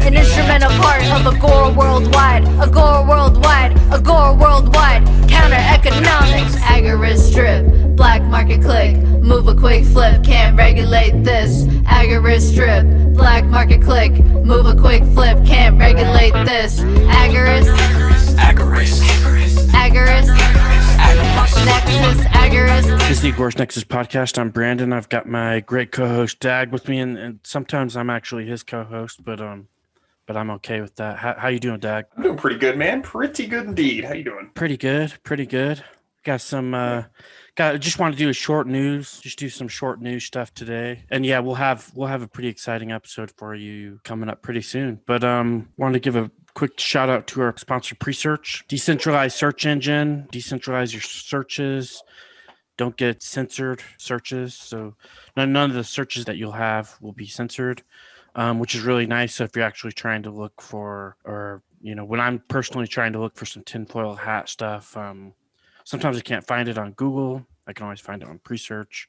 an instrumental part of Agora worldwide, Agora worldwide, Agora worldwide. Counter economics, Agorist strip, black market click, move a quick flip, can't regulate this. Agorist strip, black market click, move a quick flip, can't regulate this. Agorist, Agorist, Agorist, Nexus, Agorist. This is the Agorist Nexus podcast. I'm Brandon. I've got my great co-host Dag with me, and sometimes I'm actually his co-host, but I'm okay with that. How you doing, Dag? I'm doing pretty good, man. Pretty good indeed. How you doing? Pretty good. Got some just want to do some short news stuff today. And yeah, we'll have a pretty exciting episode for you coming up pretty soon. But wanted to give a quick shout out to our sponsor Presearch, decentralized search engine. Decentralize your searches. Don't get censored searches. So none of the searches that you'll have will be censored, which is really nice. So if you're actually trying to look for, or when I'm personally trying to look for some tinfoil hat stuff, sometimes I can't find it on Google. I can always find it on Presearch,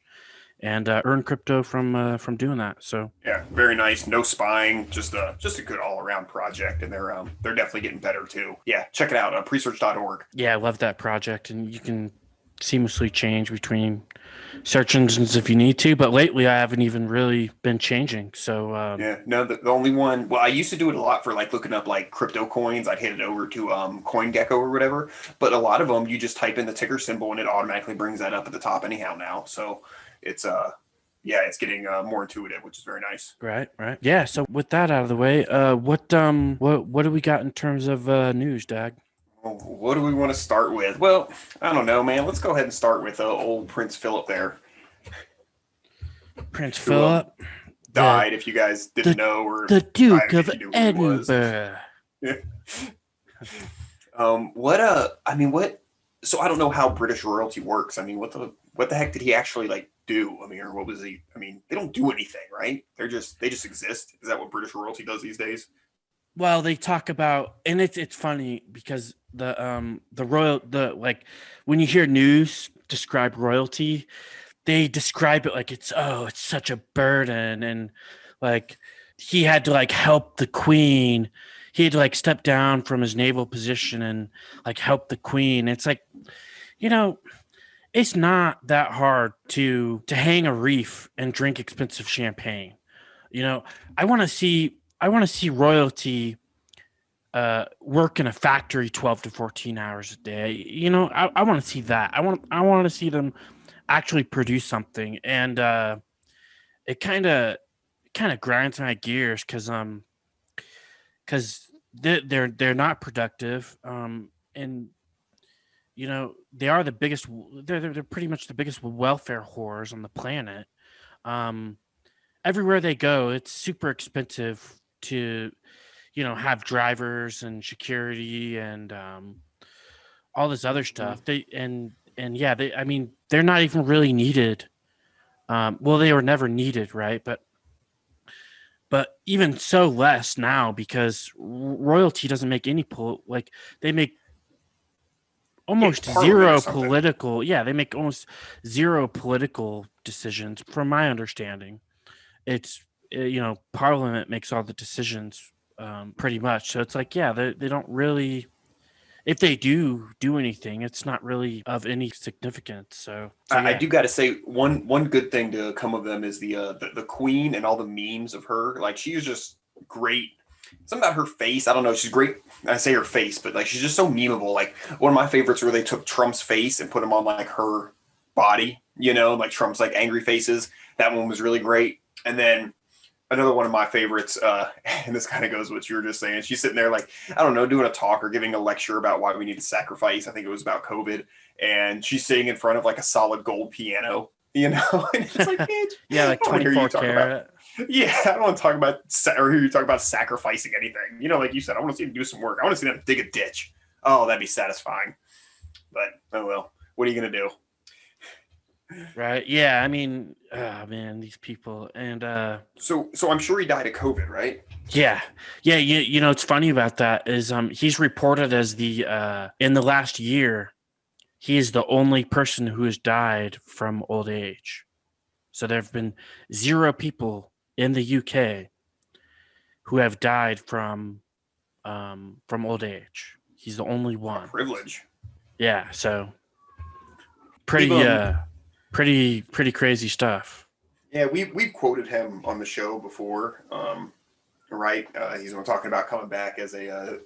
and earn crypto from doing that. So yeah, very nice. No spying, just a good all around project, and they're definitely getting better too. Yeah, check it out. Presearch.org. Yeah, I love that project, and you can seamlessly change between search engines if you need to. But lately, I haven't even really been changing. So the only one. Well, I used to do it a lot for like looking up like crypto coins. I'd hit it over to CoinGecko or whatever. But a lot of them, you just type in the ticker symbol and it automatically brings that up at the top anyhow now. So it's it's getting more intuitive, which is very nice. Right. Yeah. So with that out of the way, what do we got in terms of news, Dag? What do we want to start with? Well, I don't know, man. Let's go ahead and start with old Prince Philip there. Prince Philip died, if you guys didn't know, or the Duke of Edinburgh. What? So I don't know how British royalty works. I mean, what the heck did he actually like do? I mean, or what was he? I mean, they don't do anything, right? They just exist. Is that what British royalty does these days? Well, they talk about, and it's funny because the when you hear news describe royalty, they describe it like it's such a burden, and like he had to like help the queen. He had to like step down from his naval position and like help the queen. It's like, it's not that hard to hang a reef and drink expensive champagne. I want to see royalty work in a factory 12 to 14 hours a day. I want to see that. I want to see them actually produce something, and it kind of grinds my gears because they're not productive, and they are the biggest. They're pretty much the biggest welfare whores on the planet. Everywhere they go, it's super expensive to have drivers and security and all this other stuff. They're not even really needed. They were never needed, right? But even so, less now, because royalty doesn't make any they make almost zero political. Yeah, they make almost zero political decisions, from my understanding. It's Parliament makes all the decisions. Pretty much. So it's like, they don't really, if they do anything, it's not really of any significance. So I do got to say one good thing to come of them is the queen and all the memes of her. Like, she is just great. Something about her face, I don't know, she's great. I say her face, but like, she's just so memeable. Like, one of my favorites where they took Trump's face and put him on like her body, like Trump's like angry faces. That one was really great. And then another one of my favorites, and this kind of goes with what you were just saying. She's sitting there like, I don't know, doing a talk or giving a lecture about why we need to sacrifice. I think it was about COVID. And she's sitting in front of like a solid gold piano, And it's like, bitch. Yeah, like 24 karat. Yeah, I don't want to talk about or hear you talk about sacrificing anything. Like you said, I want to see them do some work. I want to see them dig a ditch. Oh, that'd be satisfying. But, oh well, what are you going to do? Right. Yeah. I mean, man, these people. And so I'm sure he died of COVID, right? Yeah. It's funny about that is he's reported as the in the last year, he is the only person who has died from old age. So there have been 0 people in the UK who have died from old age. He's the only A one. privilege. Yeah, so pretty crazy stuff. Yeah, we've quoted him on the show before, right? He's been talking about coming back as a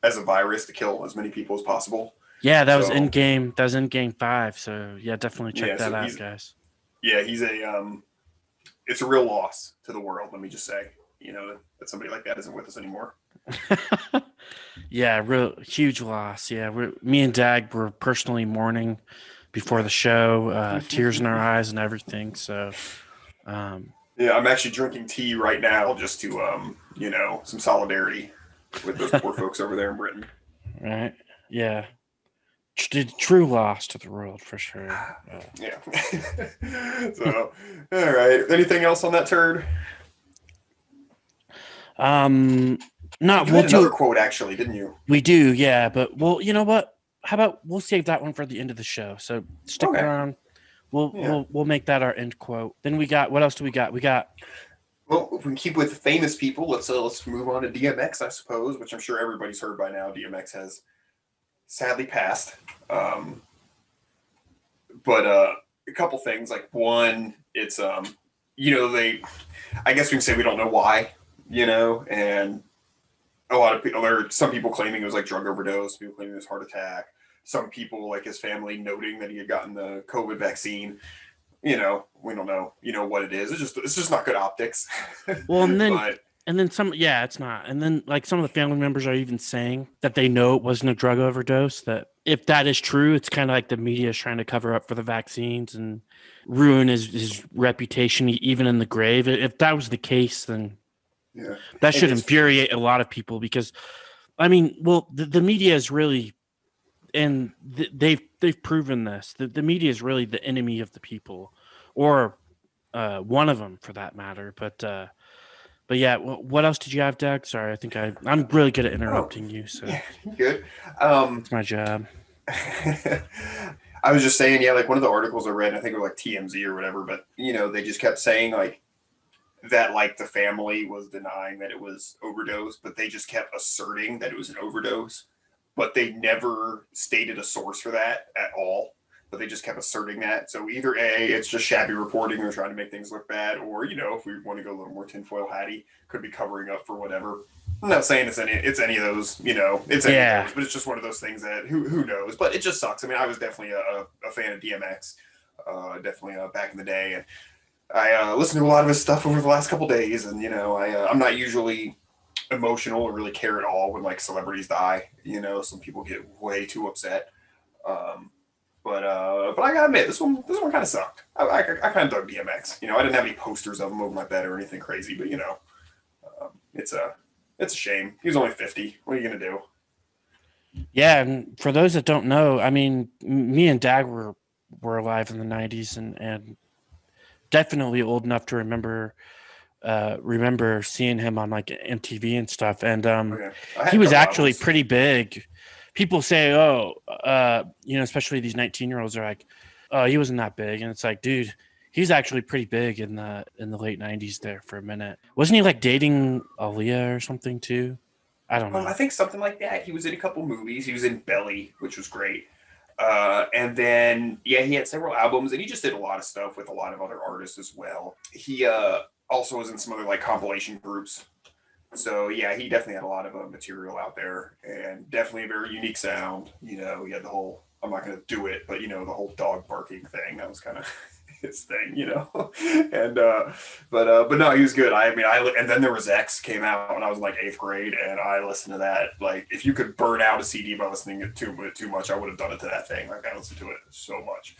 virus to kill as many people as possible. Yeah, that was in game 5. So yeah, definitely check that out, guys. Yeah, he's it's a real loss to the world. Let me just say, that somebody like that isn't with us anymore. Yeah, real huge loss. Yeah, me and Dag were personally mourning before the show, tears in our eyes and everything. So, yeah, I'm actually drinking tea right now just to some solidarity with those poor folks over there in Britain. Right. Yeah. True loss to the world for sure. Yeah. So, all right. Anything else on that turd? No, we'll do another quote actually, didn't you? We do, yeah. But you know what? How about we'll save that one for the end of the show? So stick around. We'll make that our end quote. Then what else do we got? Well, if we keep with famous people, let's move on to DMX, I suppose, which I'm sure everybody's heard by now. DMX has sadly passed. But a couple things, like one, it's I guess we can say we don't know why, and a lot of people, some people claiming it was like drug overdose, people claiming it was heart attack, some people like his family noting that he had gotten the COVID vaccine. We don't know, what it is. It's just not good optics. Well, and then some, yeah, it's not. And then like some of the family members are even saying that they know it wasn't a drug overdose, that if that is true, it's kind of like the media is trying to cover up for the vaccines and ruin his reputation, even in the grave. If that was the case, then that should infuriate a lot of people because, I mean, well, the media is really, and they've proven this, the media is really the enemy of the people, or one of them for that matter. But yeah, what else did you have, Dag? Sorry, I think I'm really good at interrupting you. So yeah, good. It's my job. I was just saying, yeah, like one of the articles I read, I think it was like TMZ or whatever, but they just kept saying like that, like the family was denying that it was overdose, but they just kept asserting that it was an overdose, but they never stated a source for that at all. But they just kept asserting that. So either A, it's just shabby reporting or trying to make things look bad, or if we want to go a little more tinfoil hatty, could be covering up for whatever. I'm not saying it's any of those, it's any of those, but it's just one of those things that who knows. But it just sucks. I mean, I was definitely a fan of DMX, definitely back in the day, and I listened to a lot of his stuff over the last couple days, and I'm not usually emotional or really care at all when like celebrities die. Some people get way too upset. But I gotta admit, this one kind of sucked. I kind of dug DMX. I didn't have any posters of him over my bed or anything crazy, but it's a shame. He was only 50. What are you gonna do? Yeah, and for those that don't know, I mean, me and Dag were alive in the 90s and definitely old enough to remember seeing him on like MTV and stuff. And he was actually pretty big. People say, especially these 19-year-olds are like, oh, he wasn't that big. And it's like, dude, he's actually pretty big in the late 90s there for a minute. Wasn't he like dating Aaliyah or something too? I don't know. I think something like that. He was in a couple movies. He was in Belly, which was great. And then, yeah, he had several albums, and he just did a lot of stuff with a lot of other artists as well. He also was in some other like compilation groups. So yeah, he definitely had a lot of material out there, and definitely a very unique sound. He had the whole, I'm not going to do it, but the whole dog barking thing, that was kind of his thing, and but no, he was good. And then there was X came out when I was in like 8th grade, and I listened to that. Like, if you could burn out a CD by listening to it too much, I would have done it to that thing. Like, I listened to it so much.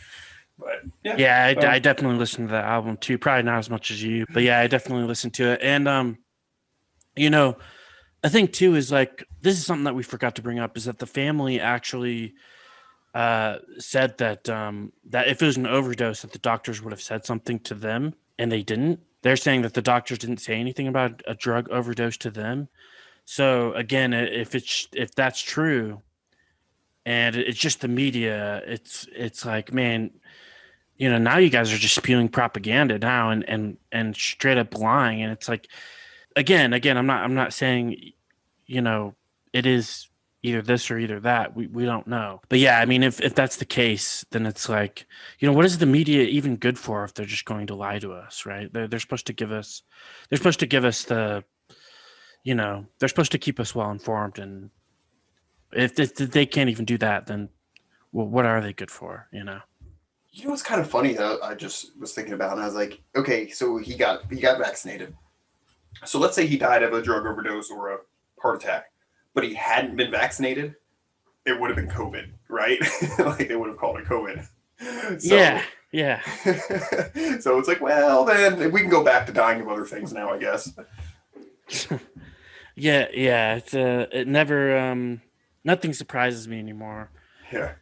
But yeah, I definitely listened to that album too. Probably not as much as you, but yeah, I definitely listened to it. And I think too is like, this is something that we forgot to bring up, is that the family actually said that that if it was an overdose, that the doctors would have said something to them, and they didn't. They're saying that the doctors didn't say anything about a drug overdose to them. So again, if that's true, and it's just the media, it's like, man, now you guys are just spewing propaganda now and straight up lying, and it's like, again, I'm not saying, you know, it is either this or either that. We don't know. But yeah, I mean, if that's the case, then it's like, you know, what is the media even good for if they're just going to lie to us, right? They're supposed to give us, the, you know, they're supposed to keep us well informed, and if they can't even do that, then well, what are they good for, you know? You know what's kind of funny though? I just was thinking about, and I was like, okay, so he got vaccinated. So let's say he died of a drug overdose or a heart attack, but he hadn't been vaccinated. It would have been COVID, right? Like they would have called it COVID. So, Yeah. so it's like, well, then we can go back to dying of other things now, I guess. Yeah. It's it never nothing surprises me anymore. Yeah.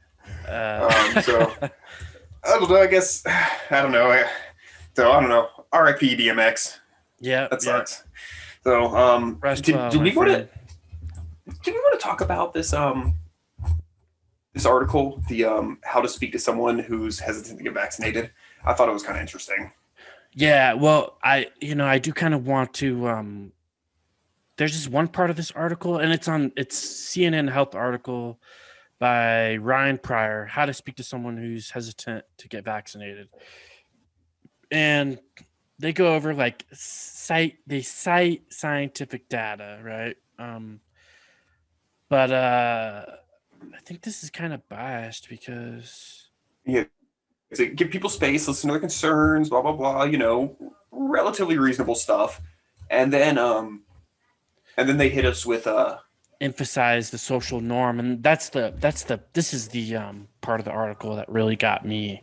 Uh, So I don't know. I guess I don't know. So I don't know. R.I.P. DMX. yeah, That sucks. So do we want to? Do we want to talk about this this article, the how to speak to someone who's hesitant to get vaccinated? I thought it was kind of interesting. Yeah, well, I do kind of want to. There's this one part of this article, and it's CNN Health article by Ryan Pryor, how to speak to someone who's hesitant to get vaccinated. And they go over like cite scientific data, right? But I think this is kind of biased because Yeah, to give people space, listen to their concerns, blah blah blah. You know, relatively reasonable stuff, and then they hit us with emphasize the social norm, and this is the part of the article that really got me.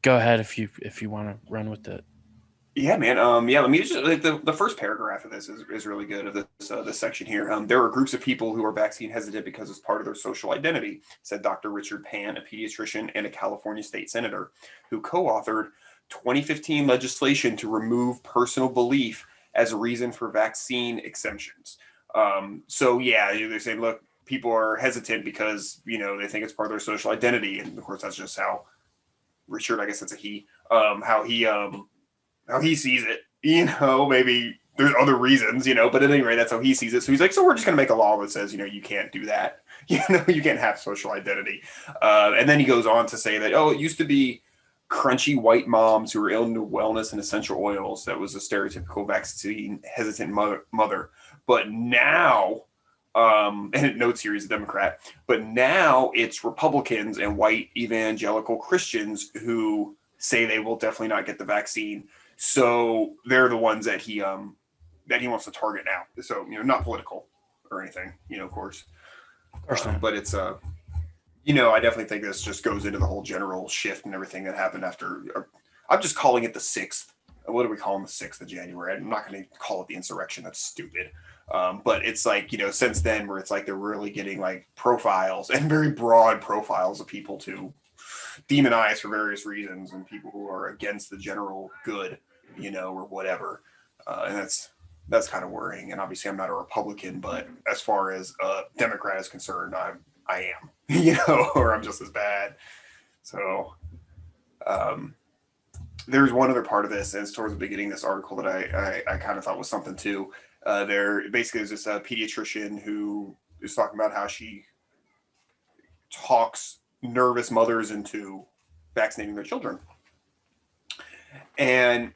Go ahead if you want to run with it. Yeah, man. Yeah, let me just like the first paragraph of this is really good of this section here. There are groups of people who are vaccine hesitant because it's part of their social identity, said Dr. Richard Pan, a pediatrician and a California state senator, who co-authored 2015 legislation to remove personal belief as a reason for vaccine exemptions. So yeah, they're saying, look, people are hesitant because, you know, they think it's part of their social identity. And of course, that's just how Richard, I guess that's a he, how he sees it, you know, maybe there's other reasons, you know, but at any rate, that's how he sees it. So he's like, so we're just going to make a law that says, you know, you can't do that. You know, you can't have social identity. And then he goes on to say that, oh, it used to be crunchy white moms who were into wellness and essential oils. That was a stereotypical vaccine hesitant mother. But now, and it notes here he's a Democrat, but now it's Republicans and white evangelical Christians who say they will definitely not get the vaccine. So they're the ones that he wants to target now. So, you know, not political or anything, you know, of course. But it's you know, I definitely think this just goes into the whole general shift and everything that happened after. I'm just calling it the 6th. What do we call them? The 6th of January. I'm not going to call it the insurrection. That's stupid. But it's like, you know, since then where it's like they're really getting like profiles and very broad profiles of people to demonize for various reasons and people who are against the general good, you know, or whatever. And that's kind of worrying. And obviously I'm not a Republican, but as far as a Democrat is concerned, I am, you know, or I'm just as bad. So there's one other part of this, and it's towards the beginning of this article that I kind of thought was something too. There basically is this pediatrician who is talking about how she talks nervous mothers into vaccinating their children. And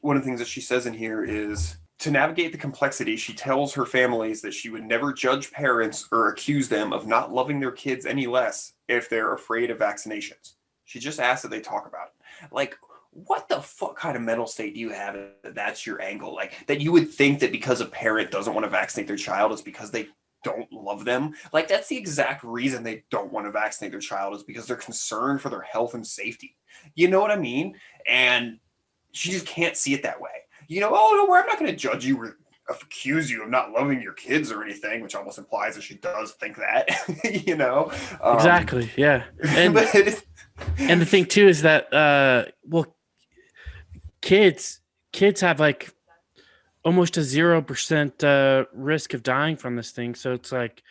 one of the things that she says in here is, to navigate the complexity, she tells her families that she would never judge parents or accuse them of not loving their kids any less if they're afraid of vaccinations. She just asks that they talk about it. Like, what the fuck kind of mental state do you have that that's your angle? Like, that you would think that because a parent doesn't want to vaccinate their child, it's because they don't love them. Like, that's the exact reason they don't want to vaccinate their child, is because they're concerned for their health and safety. You know what I mean? And she just can't see it that way. You know, oh, no, I'm not going to judge you or accuse you of not loving your kids or anything, which almost implies that she does think that, you know? Exactly, yeah. And, and the thing, too, is that, well, kids have, like, almost a 0% risk of dying from this thing. So it's like,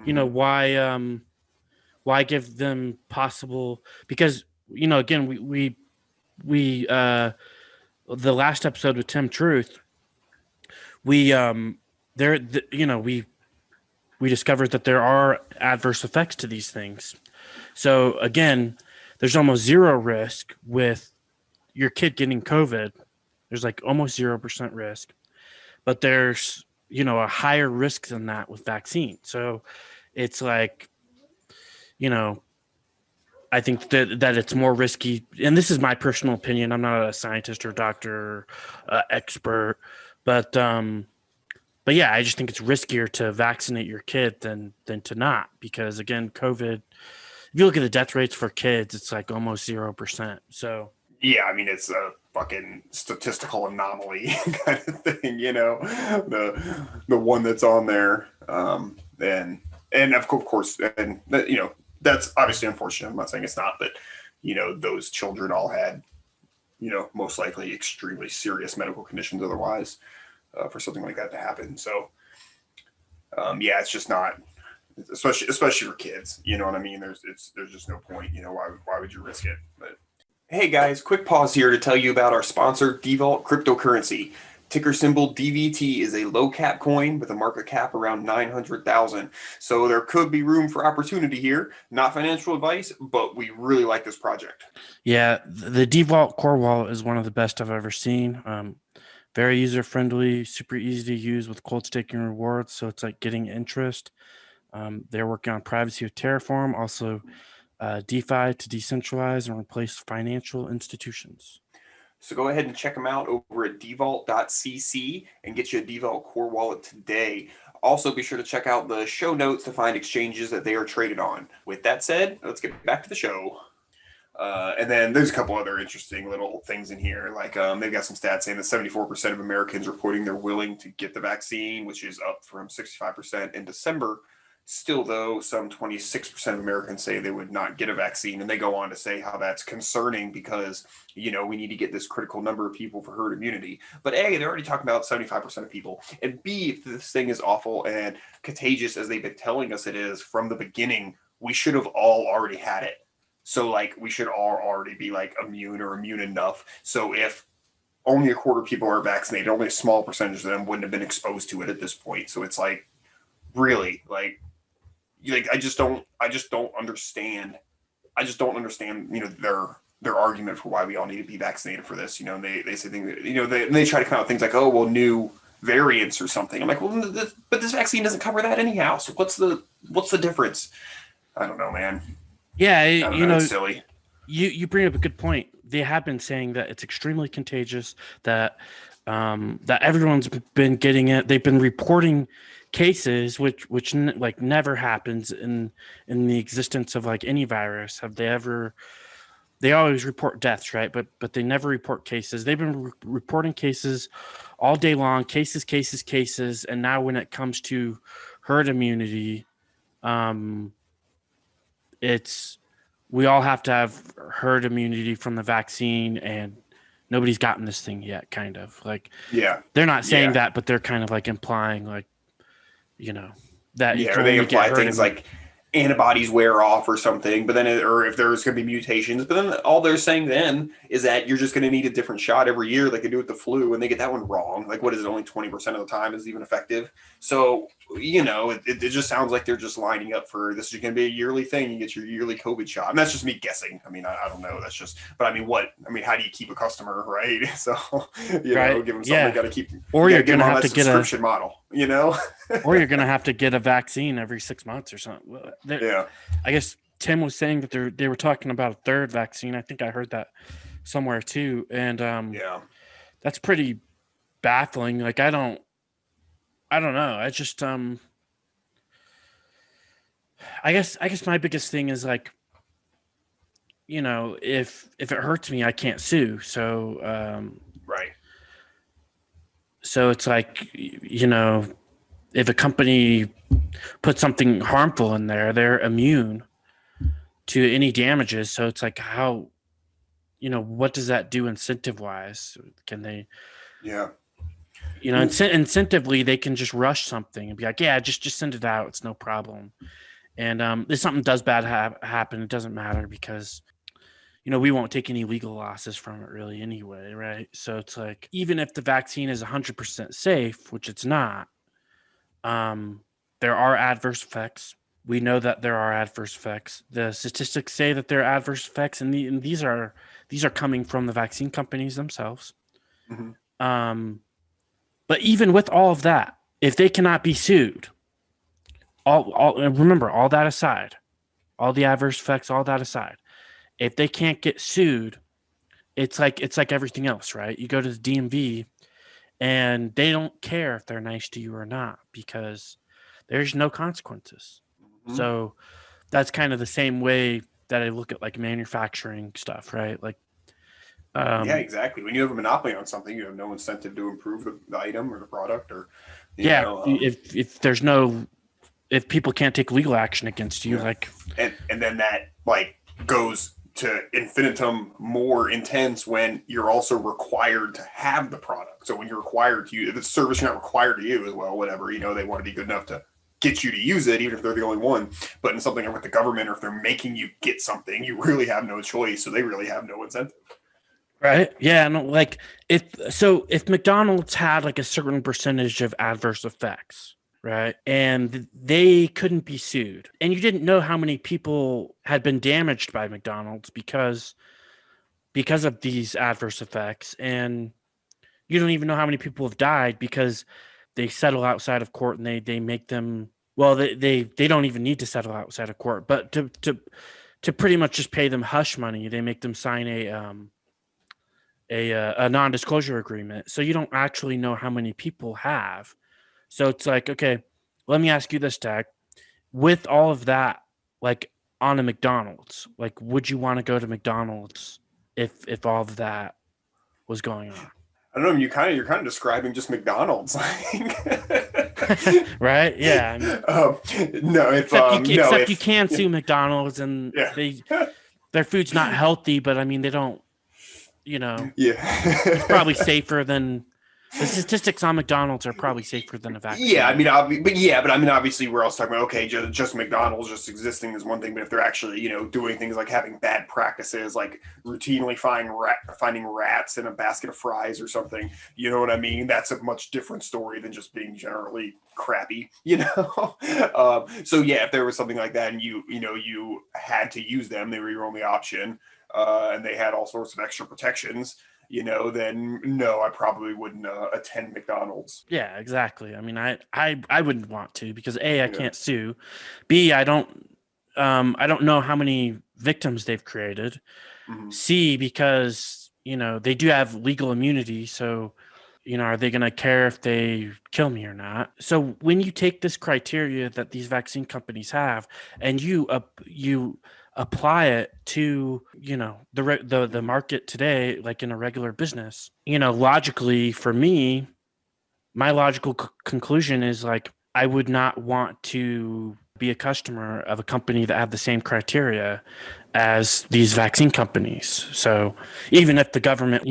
you know, why give them possible, because, you know, again, we the last episode with Tim Truth, we we discovered that there are adverse effects to these things. So again, there's almost zero risk with your kid getting COVID. There's like almost 0% risk, but there's, a higher risk than that with vaccine. So it's like, I think that it's more risky. And this is my personal opinion. I'm not a scientist or doctor or expert, but yeah, I just think it's riskier to vaccinate your kid than to not, because again, COVID, if you look at the death rates for kids, it's like almost 0%. So Yeah, I mean, it's a fucking statistical anomaly kind of thing, the one that's on there. And of course, and that's obviously unfortunate. I'm not saying it's not, but those children all had, most likely extremely serious medical conditions otherwise, for something like that to happen. So, yeah, it's just not, especially for kids. You know what I mean? There's just no point. Why would you risk it? But hey guys, quick pause here to tell you about our sponsor, Devault Cryptocurrency. Ticker symbol DVT is a low cap coin with a market cap around 900,000. So there could be room for opportunity here. Not financial advice, but we really like this project. yeah, the Devault core wallet is one of the best I've ever seen. Very user friendly, super easy to use with cold staking rewards. So it's like getting interest. They're working on privacy with Terraform, also DeFi to decentralize and replace financial institutions. So go ahead and check them out over at devault.cc and get you a Devault core wallet today. Also, be sure to check out the show notes to find exchanges that they are traded on. With that said, let's get back to the show. And then there's a couple other interesting little things in here. Like they've got some stats saying that 74% of Americans reporting they're willing to get the vaccine, which is up from 65% in December. Still, though, some 26% of Americans say they would not get a vaccine. And they go on to say how that's concerning because, we need to get this critical number of people for herd immunity. But A, they're already talking about 75% of people. And B, if this thing is awful and contagious as they've been telling us it is from the beginning, we should have all already had it. So, we should all already be, immune or immune enough. So if only a quarter of people are vaccinated, only a small percentage of them wouldn't have been exposed to it at this point. So it's really, I just don't understand. I just don't understand, their argument for why we all need to be vaccinated for this. And they say things, they try to come out with things like, oh, well, new variants or something. I'm like, well, but this vaccine doesn't cover that anyhow. So what's the difference? I don't know, man. Yeah, it's silly. You bring up a good point. They have been saying that it's extremely contagious, that everyone's been getting it. They've been reporting cases which never happens in the existence of any virus. Have they ever? They always report deaths, right? But they never report cases. They've been reporting cases all day long, cases, and now when it comes to herd immunity, we all have to have herd immunity from the vaccine, and nobody's gotten this thing yet, kind of. Yeah. They're not saying that, but they're kind of implying that or they imply things like antibodies wear off or something, but then or if there's going to be mutations, but then all they're saying then is that you're just going to need a different shot every year, like they do with the flu, and they get that one wrong. What is it? Only 20% of the time is even effective. So, it just sounds like they're just lining up for this is going to be a yearly thing. You get your yearly COVID shot. And that's just me guessing. I mean, I don't know. That's just, but I mean, how do you keep a customer, right? So, give them something, you got to keep, or you're going to have to get a subscription model, or you're going to have to get a vaccine every 6 months or something. Yeah. I guess Tim was saying that they were talking about a third vaccine. I think I heard that somewhere too. And that's pretty baffling. I don't know. I just I guess my biggest thing is if it hurts me, I can't sue. So right. So it's if a company puts something harmful in there, they're immune to any damages. So it's how, what does that do incentive wise? Can they, incentively, they can just rush something and be like, yeah, just send it out. It's no problem. And if something does bad happen, it doesn't matter because, we won't take any legal losses from it really anyway, right? So it's like, even if the vaccine is 100% safe, which it's not, there are adverse effects. We know that there are adverse effects. The statistics say that there are adverse effects, and these are coming from the vaccine companies themselves. Mm-hmm. But even with all of that, if they cannot be sued, remember, all that aside, all the adverse effects, all that aside, if they can't get sued, it's like everything else, right? You go to the DMV and they don't care if they're nice to you or not because there's no consequences. Mm-hmm. So that's kind of the same way that I look at like manufacturing stuff, right? Like, yeah, exactly. When you have a monopoly on something, you have no incentive to improve the item or the product, or if there's if people can't take legal action against you, like, and then that like goes to infinitum more intense when you're also required to have the product. So when you're required to use, if it's a service you're not required to use, well, whatever, they want to be good enough to get you to use it, even if they're the only one. But in something with the government, or if they're making you get something, you really have no choice. So they really have no incentive. Right. Yeah. No, like if McDonald's had like a certain percentage of adverse effects, right, and they couldn't be sued, and you didn't know how many people had been damaged by McDonald's because of these adverse effects, and you don't even know how many people have died because they settle outside of court, and they make them, well, they don't even need to settle outside of court, but to pretty much just pay them hush money, they make them sign a non-disclosure agreement. So you don't actually know how many people have. So it's like, okay, let me ask you this, Dag. With all of that, like on a McDonald's, like, would you want to go to McDonald's if all of that was going on? I don't know. You're kind of describing just McDonald's, right? Yeah. I mean, no, except you can sue McDonald's, and yeah. their food's not healthy, but I mean, they don't. It's probably safer than the statistics on McDonald's are probably safer than a vaccine. Yeah, I mean, obviously, we're also talking about, okay, just McDonald's just existing is one thing, but if they're actually, doing things like having bad practices, like routinely finding rats in a basket of fries or something, you know what I mean? That's a much different story than just being generally crappy, So yeah, if there was something like that, and you had to use them, they were your only option, and they had all sorts of extra protections, then no, I probably wouldn't attend McDonald's. Yeah, exactly. I mean, I wouldn't want to, because A, I can't sue. B, I don't know how many victims they've created. Mm-hmm. C, because, they do have legal immunity. So, are they going to care if they kill me or not? So when you take this criteria that these vaccine companies have, and you apply it to the market today, like in a regular business, logically, for me, my logical conclusion is like, I would not want to be a customer of a company that had the same criteria as these vaccine companies. So even if the government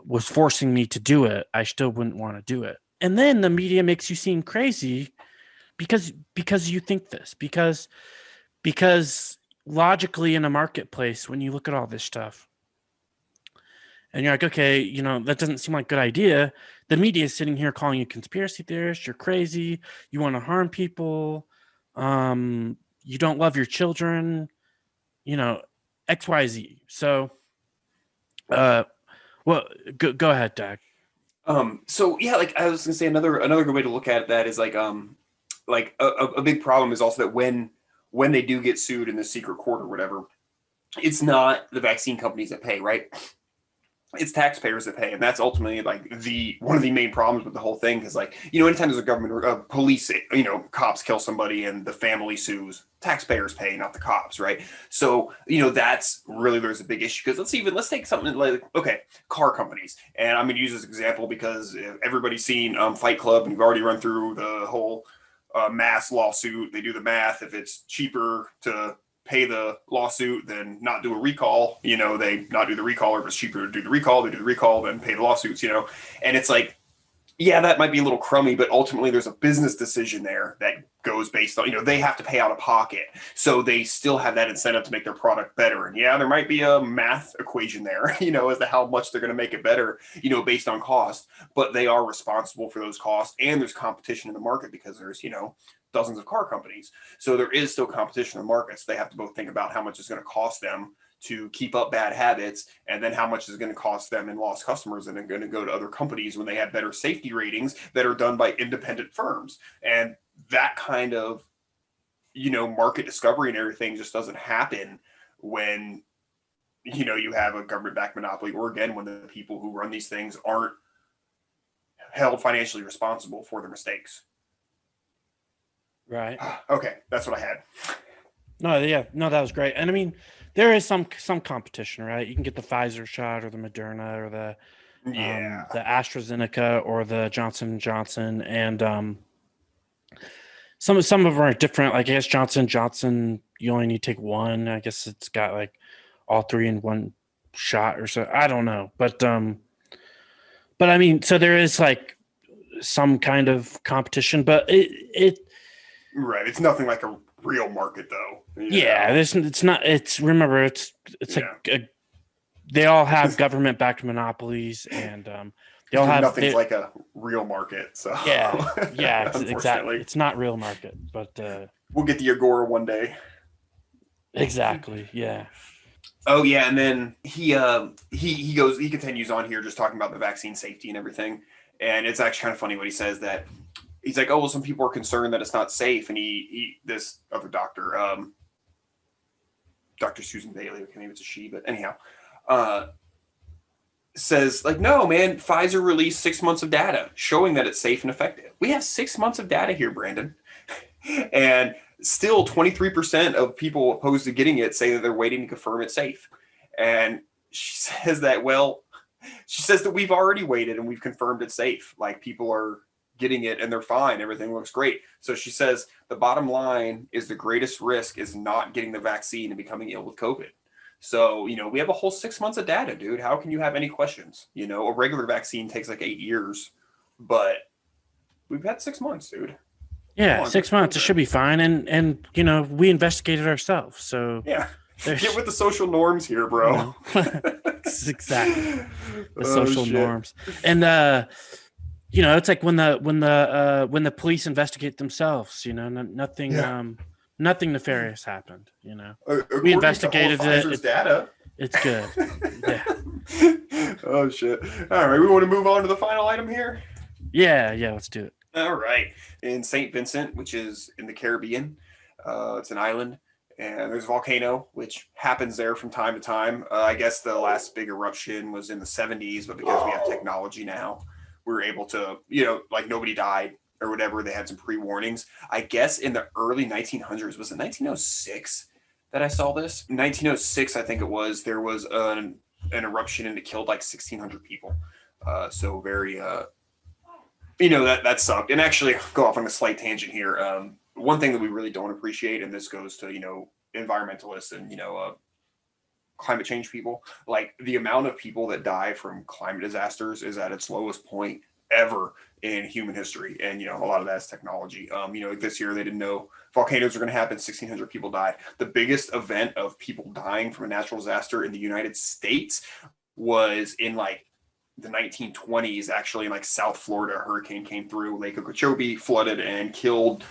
was forcing me to do it, I still wouldn't want to do it. And then the media makes you seem crazy because you think this, because logically, in a marketplace, when you look at all this stuff and you're like, okay, that doesn't seem like a good idea. The media is sitting here calling you conspiracy theorist. You're crazy. You want to harm people. You don't love your children, X, Y, Z. So, well, go ahead, Dag. So yeah, like I was gonna say, another good way to look at that is like a big problem is also that when they do get sued in the secret court or whatever, it's not the vaccine companies that pay, right? It's taxpayers that pay. And that's ultimately like one of the main problems with the whole thing. Cause like, anytime there's a government or police, cops kill somebody and the family sues, taxpayers pay, not the cops. Right. So, that's really, there's a big issue. Cause let's take something like, okay, car companies. And I'm going to use this example because everybody's seen Fight Club, and we've already run through the whole mass lawsuit. They do the math. If it's cheaper to pay the lawsuit than not do a recall, they not do the recall, or if it's cheaper to do the recall, they do the recall, then pay the lawsuits, and it's like, yeah, that might be a little crummy, but ultimately there's a business decision there that goes based on, they have to pay out of pocket. So they still have that incentive to make their product better. And yeah, there might be a math equation there, as to how much they're going to make it better, based on cost, but they are responsible for those costs. And there's competition in the market because there's, dozens of car companies. So there is still competition in the market. So they have to both think about how much it's going to cost them to keep up bad habits, and then how much is going to cost them in lost customers, and they're going to go to other companies when they have better safety ratings that are done by independent firms. And that kind of, market discovery and everything just doesn't happen when, you have a government-backed monopoly, or again, when the people who run these things aren't held financially responsible for their mistakes. Right. Okay, that's what I had. No, that was great. And I mean, there is some competition, right? You can get the Pfizer shot or the Moderna or the AstraZeneca or the Johnson & Johnson. And some of them are different. Like I guess Johnson & Johnson, you only need to take one. I guess it's got like all three in one shot or so. I don't know. But I mean, so there is like some kind of competition, but it right. It's nothing like a real market though. It's not, remember it's like they all have government backed monopolies, and they all have nothing's like a real market. So exactly. It's not real market, but we'll get the Agora one day. Exactly. Yeah. Oh yeah. And then he continues on here just talking about the vaccine safety and everything. And it's actually kind of funny what he says, that he's like, oh, well, some people are concerned that it's not safe. And he this other doctor, Dr. Susan Bailey, maybe it's a she, but anyhow, says like, no, man, Pfizer released 6 months of data showing that it's safe and effective. We have 6 months of data here, Brandon. And still 23% of people opposed to getting it say that they're waiting to confirm it's safe. And she says that we've already waited and we've confirmed it's safe. Like, people are getting it and they're fine. Everything looks great. So she says the bottom line is the greatest risk is not getting the vaccine and becoming ill with COVID. So, we have a whole 6 months of data, dude. How can you have any questions? A regular vaccine takes like 8 years, but we've had 6 months, dude. Yeah, 6 months. It should be fine. And we investigated ourselves. So yeah, get with the social norms here, bro. Exactly. The social norms. And, it's like when the police investigate themselves, nothing, nothing nefarious happened, we investigated it. Data. It's good. Yeah. Oh shit. All right. We want to move on to the final item here. Yeah. Let's do it. All right. In St. Vincent, which is in the Caribbean, it's an island, and there's a volcano, which happens there from time to time. I guess the last big eruption was in the 70s, but because we have technology now, we're able to, like, nobody died or whatever. They had some pre-warnings. I guess in the early 1900s, was it 1906 that I saw this? 1906, I think it was. There was an eruption and it killed like 1,600 people. So very, that sucked. And actually, go off on a slight tangent here. One thing that we really don't appreciate, and this goes to, environmentalists and, climate change people, like the amount of people that die from climate disasters is at its lowest point ever in human history. And, a lot of that's technology. This year they didn't know volcanoes are going to happen. 1,600 people died. The biggest event of people dying from a natural disaster in the United States was in like the 1920s, actually, in like South Florida. A hurricane came through, Lake Okeechobee flooded and killed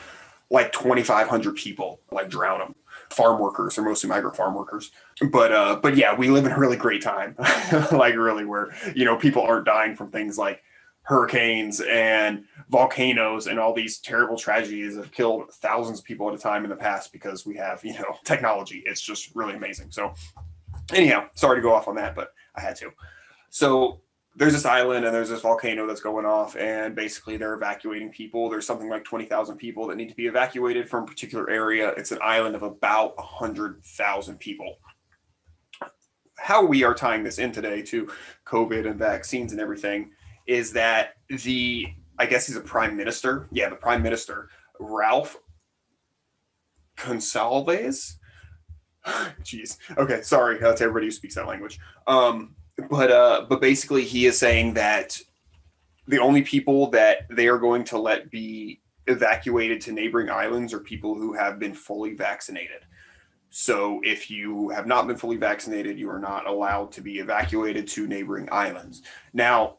like 2,500 people, like drowned them. Farm workers, they're mostly migrant farm workers. But yeah, we live in a really great time, like really where, people aren't dying from things like hurricanes and volcanoes and all these terrible tragedies that have killed thousands of people at a time in the past because we have, technology. It's just really amazing. So anyhow, sorry to go off on that, but I had to. So there's this island and there's this volcano that's going off, and basically they're evacuating people. There's something like 20,000 people that need to be evacuated from a particular area. It's an island of about 100,000 people. How we are tying this in today to COVID and vaccines and everything is that I guess he's a prime minister. Yeah, the prime minister, Ralph Gonsalves. Jeez. Okay, sorry to everybody who speaks that language. But basically he is saying that the only people that they are going to let be evacuated to neighboring islands are people who have been fully vaccinated. So if you have not been fully vaccinated, you are not allowed to be evacuated to neighboring islands. Now,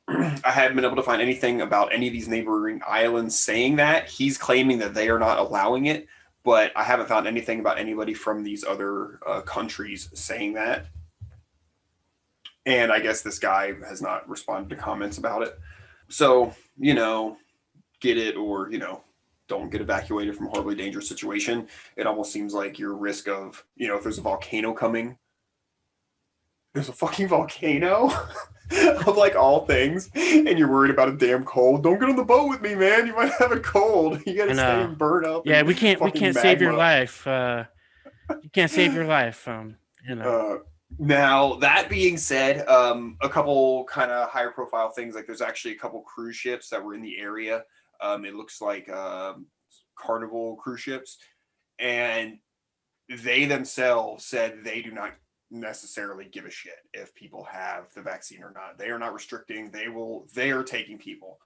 I haven't been able to find anything about any of these neighboring islands saying that. He's claiming that they are not allowing it, but I haven't found anything about anybody from these other countries saying that. And I guess this guy has not responded to comments about it. So, get it or, don't get evacuated from a horribly dangerous situation. It almost seems like your risk of, if there's a volcano coming, there's a fucking volcano of like all things, and you're worried about a damn cold. Don't get on the boat with me, man. You might have a cold. You gotta stay and burn up. Yeah, we can't save your life. You can't save your life. Now that being said, a couple kind of higher profile things, like there's actually a couple cruise ships that were in the area. It looks like Carnival cruise ships, and they themselves said they do not necessarily give a shit if people have the vaccine or not. They are not restricting. They are taking people,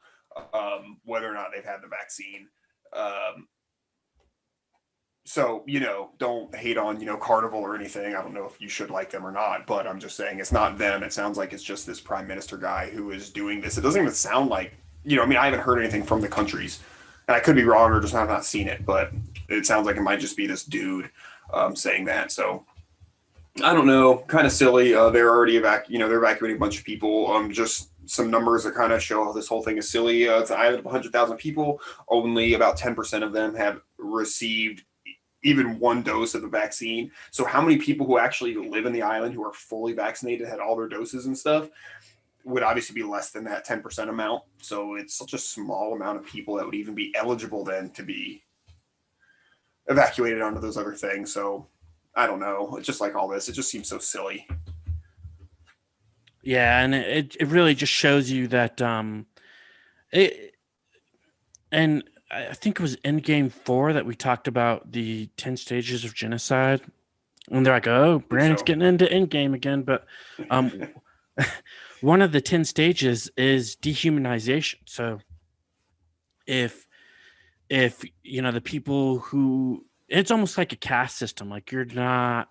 whether or not they've had the vaccine. So, don't hate on, Carnival or anything. I don't know if you should like them or not, but I'm just saying it's not them. It sounds like it's just this prime minister guy who is doing this. It doesn't even sound like, I haven't heard anything from the countries, and I could be wrong or just have not seen it, but it sounds like it might just be this dude saying that. So I don't know, kind of silly. They're already they're evacuating a bunch of people. Just some numbers that kind of show how this whole thing is silly. It's an island of 100,000 people. Only about 10% of them have received even one dose of the vaccine. So how many people who actually live in the island who are fully vaccinated, had all their doses and stuff, would obviously be less than that 10% amount. So it's such a small amount of people that would even be eligible then to be evacuated onto those other things. So I don't know. It's just like all this. It just seems so silly. Yeah, and it really just shows you that and I think it was Endgame 4 that we talked about the 10 stages of genocide. And they're like, oh, Brandon's getting into Endgame again. But one of the 10 stages is dehumanization. So if the people who, it's almost like a caste system. Like you're not.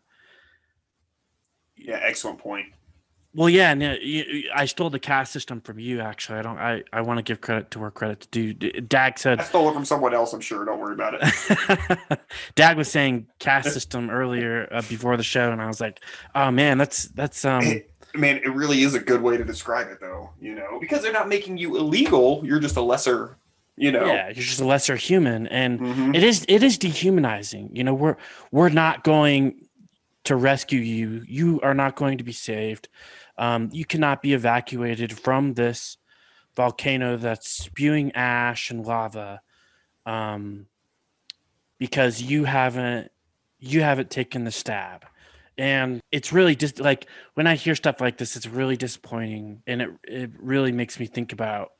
Yeah, excellent point. Well, yeah, no, I stole the caste system from you. Actually, I want to give credit to where credit's due. Dag said I stole it from someone else. I'm sure. Don't worry about it. Dag was saying caste system earlier before the show, and I was like, oh man, that's Man, it really is a good way to describe it, though. Because they're not making you illegal. You're just a lesser. Yeah, you're just a lesser human, and it is dehumanizing. We're not going to rescue you. You are not going to be saved. You cannot be evacuated from this volcano that's spewing ash and lava, because you haven't taken the stab. And it's really just like when I hear stuff like this, it's really disappointing, and it really makes me think about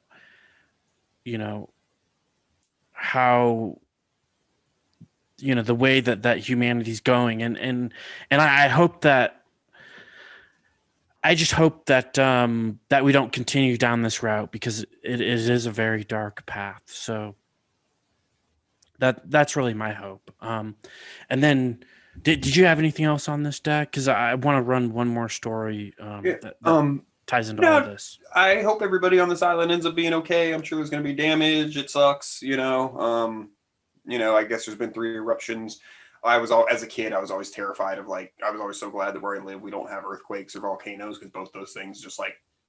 how the way that humanity's going, and I hope that that we don't continue down this route, because it is a very dark path. So that's really my hope. And then did you have anything else on this, Dag? Because I want to run one more story that ties into all this. I hope everybody on this island ends up being okay. I'm sure there's going to be damage. It sucks, I guess there's been 3 eruptions. As a kid, I was always terrified of I was always so glad that where I live, we don't have earthquakes or volcanoes, because both those things just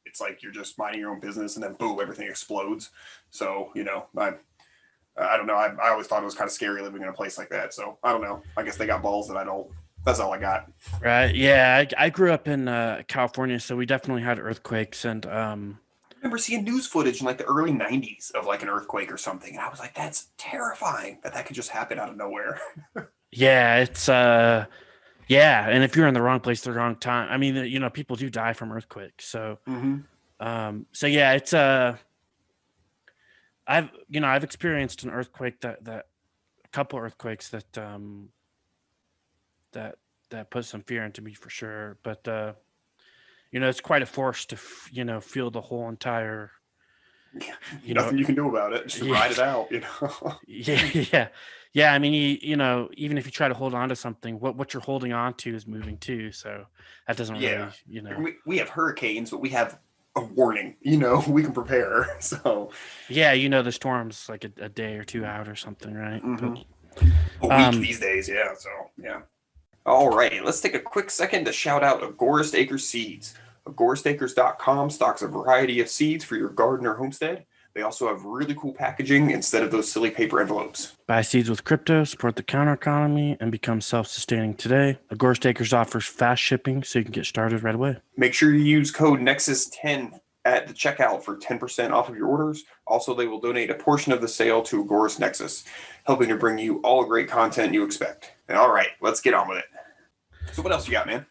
it's like you're just minding your own business and then boom, everything explodes. So, I don't know. I always thought it was kind of scary living in a place like that. So I don't know. I guess they got balls that I don't. That's all I got. Right. Yeah. I grew up in California, so we definitely had earthquakes, and I remember seeing news footage in the early 90s of an earthquake or something. And I was like, that's terrifying that could just happen out of nowhere. Yeah, it's yeah. And if you're in the wrong place at the wrong time, I mean, people do die from earthquakes. So, so yeah, it's I've experienced an earthquake that a couple earthquakes that put some fear into me for sure. But it's quite a force to feel the whole entire Nothing you can do about it. Just ride it out, Yeah. I mean, even if you try to hold on to something, what you're holding on to is moving too. So that doesn't really, We have hurricanes, but we have a warning. We can prepare. So the storm's like a day or two out or something, right? Mm-hmm. A week these days, yeah. So yeah. All right, let's take a quick second to shout out Agorist Acres Seeds. AgoristAcres.com stocks a variety of seeds for your garden or homestead. They also have really cool packaging instead of those silly paper envelopes. Buy seeds with crypto, support the counter economy, and become self-sustaining today. Agorist Acres offers fast shipping so you can get started right away. Make sure you use code Nexus10 at the checkout for 10% off of your orders. Also, they will donate a portion of the sale to Agorist Nexus, helping to bring you all the great content you expect. And all right, let's get on with it. So what else you got, man?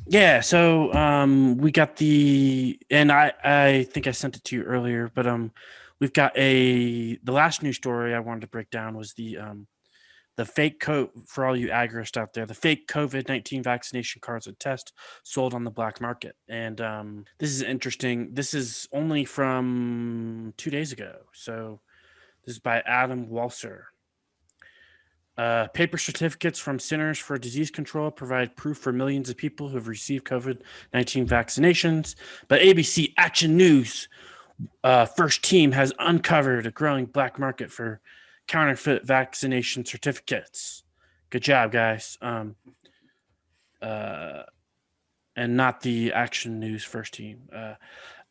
Yeah, so we got and I think I sent it to you earlier, but we've got the last news story I wanted to break down was the fake for all you agorists out there, the fake COVID-19 vaccination cards and test sold on the black market. And this is interesting. This is only from 2 days ago. So this is by Adam Walser. Paper certificates from Centers for Disease Control provide proof for millions of people who have received COVID-19 vaccinations. But ABC Action News first team has uncovered a growing black market for counterfeit vaccination certificates. Good job, guys. And not the Action News first team.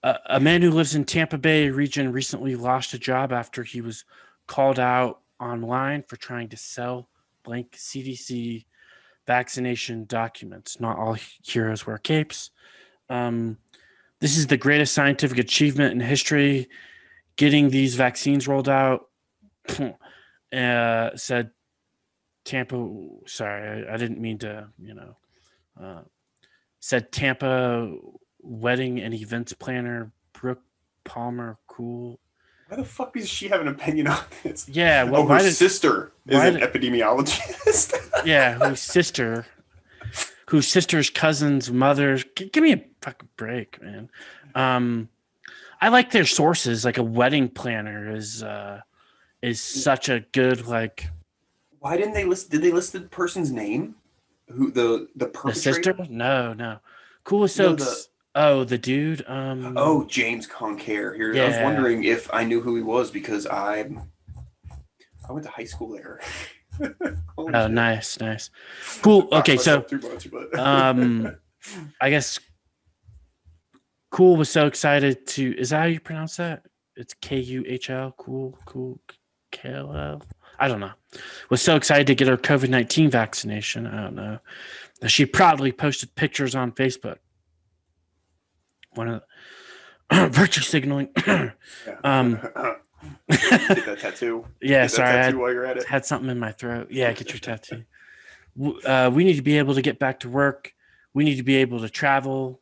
A man who lives in Tampa Bay region recently lost a job after he was called out online for trying to sell blank CDC vaccination documents. Not all heroes wear capes. This is the greatest scientific achievement in history, getting these vaccines rolled out, said Tampa. Sorry, I didn't mean to, said Tampa wedding and events planner Brooke Palmer Cool. Why the fuck does she have an opinion on this? Yeah, well, her sister is an epidemiologist. Yeah, whose sister's cousin's mother's. Give me a fucking break, man. I like their sources. Like a wedding planner is such a good like. Why didn't they list? Did they list the person's name? Who the perpetrator? The sister? No. Cool. So. The dude. James Concaire. Here, yeah. I was wondering if I knew who he was because I went to high school there. Oh, shit. Nice. Cool. Okay, so too much, but I guess Cool was so excited to. Is that how you pronounce that? It's Kuhl. Cool. KLL. I don't know. Was so excited to get her COVID-19 vaccination. I don't know. She proudly posted pictures on Facebook. One of the virtue signaling. Get that tattoo. Yeah, get sorry. Tattoo while you're at it. Had something in my throat. Yeah, get your tattoo. We need to be able to get back to work. We need to be able to travel.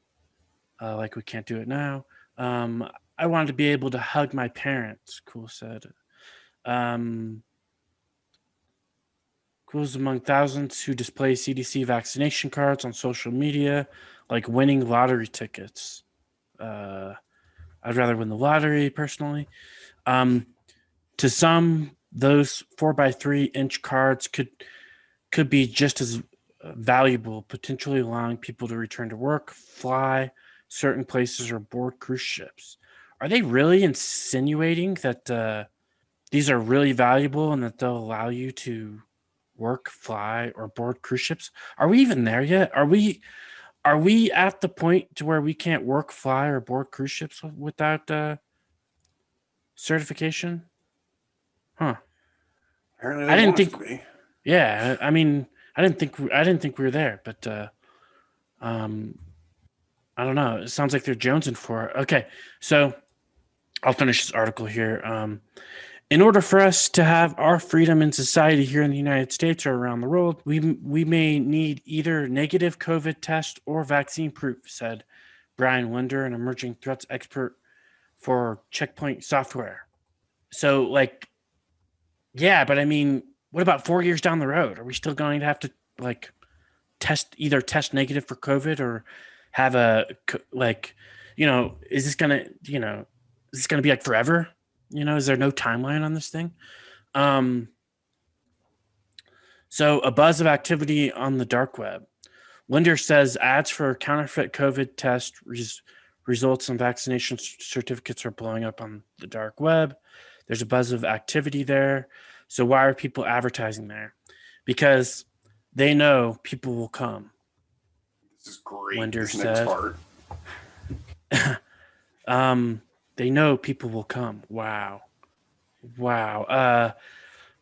Like we can't do it now. I wanted to be able to hug my parents. Cool said. Cool's among thousands who display CDC vaccination cards on social media, like winning lottery tickets. I'd rather win the lottery personally. To some, those 4x3-inch cards could be just as valuable, potentially allowing people to return to work, fly certain places, or board cruise ships. Are they really insinuating that these are really valuable and that they'll allow you to work, fly, or board cruise ships? Are we even there yet? Are we at the point to where we can't work, fly, or board cruise ships without certification? Huh. Apparently I didn't think. To be. Yeah, I mean, I didn't think we were there, but I don't know. It sounds like they're jonesing for it. Okay, so I'll finish this article here. In order for us to have our freedom in society here in the United States or around the world, we may need either negative COVID test or vaccine proof, said Brian Linder, an emerging threats expert for Checkpoint Software. So, like, yeah, but I mean, what about 4 years down the road? Are we still going to have to, like, test negative for COVID or have is this going to, is this going to be like forever? Is there no timeline on this thing? So a buzz of activity on the dark web. Linder says ads for counterfeit COVID test results and vaccination certificates are blowing up on the dark web. There's a buzz of activity there. So why are people advertising there? Because they know people will come. This is great. Linder this said. Next part. They know people will come. Wow.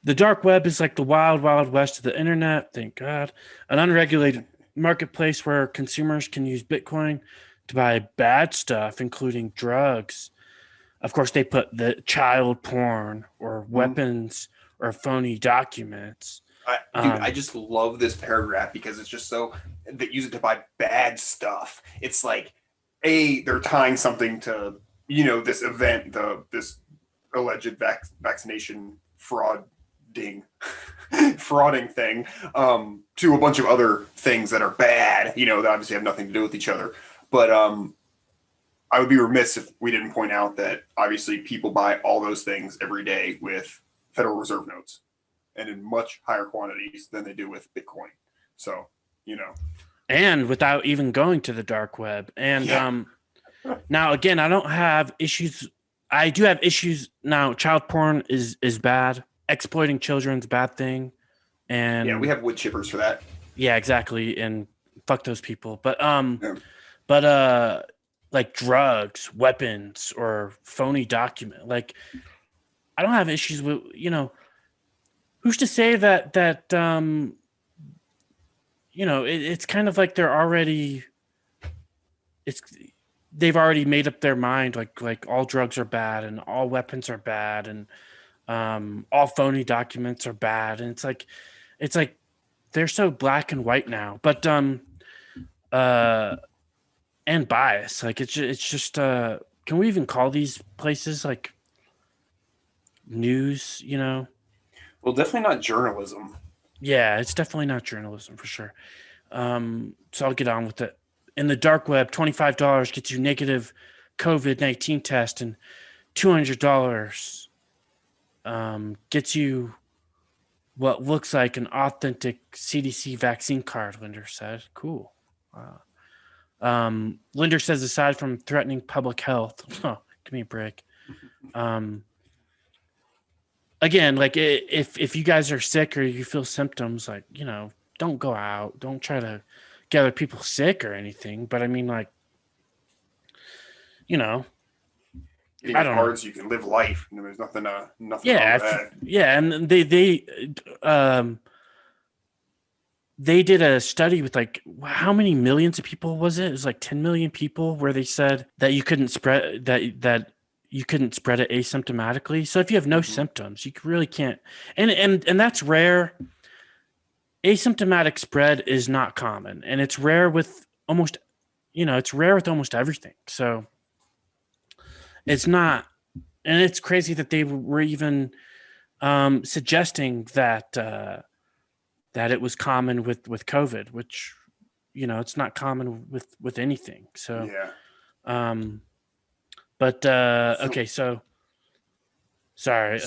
The dark web is like the wild, wild west of the internet. Thank God. An unregulated marketplace where consumers can use Bitcoin to buy bad stuff, including drugs. Of course, they put the child porn or weapons or phony documents. I just love this paragraph because it's just so they use it to buy bad stuff. It's like, they're tying something to, this event, this alleged vaccination frauding thing, to a bunch of other things that are bad, that obviously have nothing to do with each other. But I would be remiss if we didn't point out that obviously people buy all those things every day with Federal Reserve notes and in much higher quantities than they do with Bitcoin. So, and without even going to the dark web. And now, again, I don't have issues. I do have issues now. Child porn is bad. Exploiting children's bad thing. And yeah, we have wood chippers for that. Yeah, exactly. And fuck those people. But like drugs, weapons, or phony document. Like, I don't have issues with, who's to say that it's kind of like they've already made up their mind, like all drugs are bad and all weapons are bad and all phony documents are bad. And it's like they're so black and white now, but and bias. Like it's just can we even call these places like news? Well, definitely not journalism. Yeah, it's definitely not journalism for sure. So I'll get on with it. In the dark web, $25 gets you negative COVID-19 test, and $200 gets you what looks like an authentic CDC vaccine card, Linder said. Cool. Wow. Linder says aside from threatening public health, give me a break. Again, like if you guys are sick or you feel symptoms, like, don't go out. Don't try to get other people sick or anything. But I mean, like, Getting I don't cards, you can live life. And there's nothing wrong with that. Yeah. And they did a study with like how many millions of people was it? It was like 10 million people where they said that you couldn't spread that you couldn't spread it asymptomatically. So if you have no symptoms, you really can't. And that's rare. Asymptomatic spread is not common, and it's rare with almost everything. So it's not, and it's crazy that they were even suggesting that it was common with COVID, which, it's not common with anything. So, yeah. Okay, so sorry.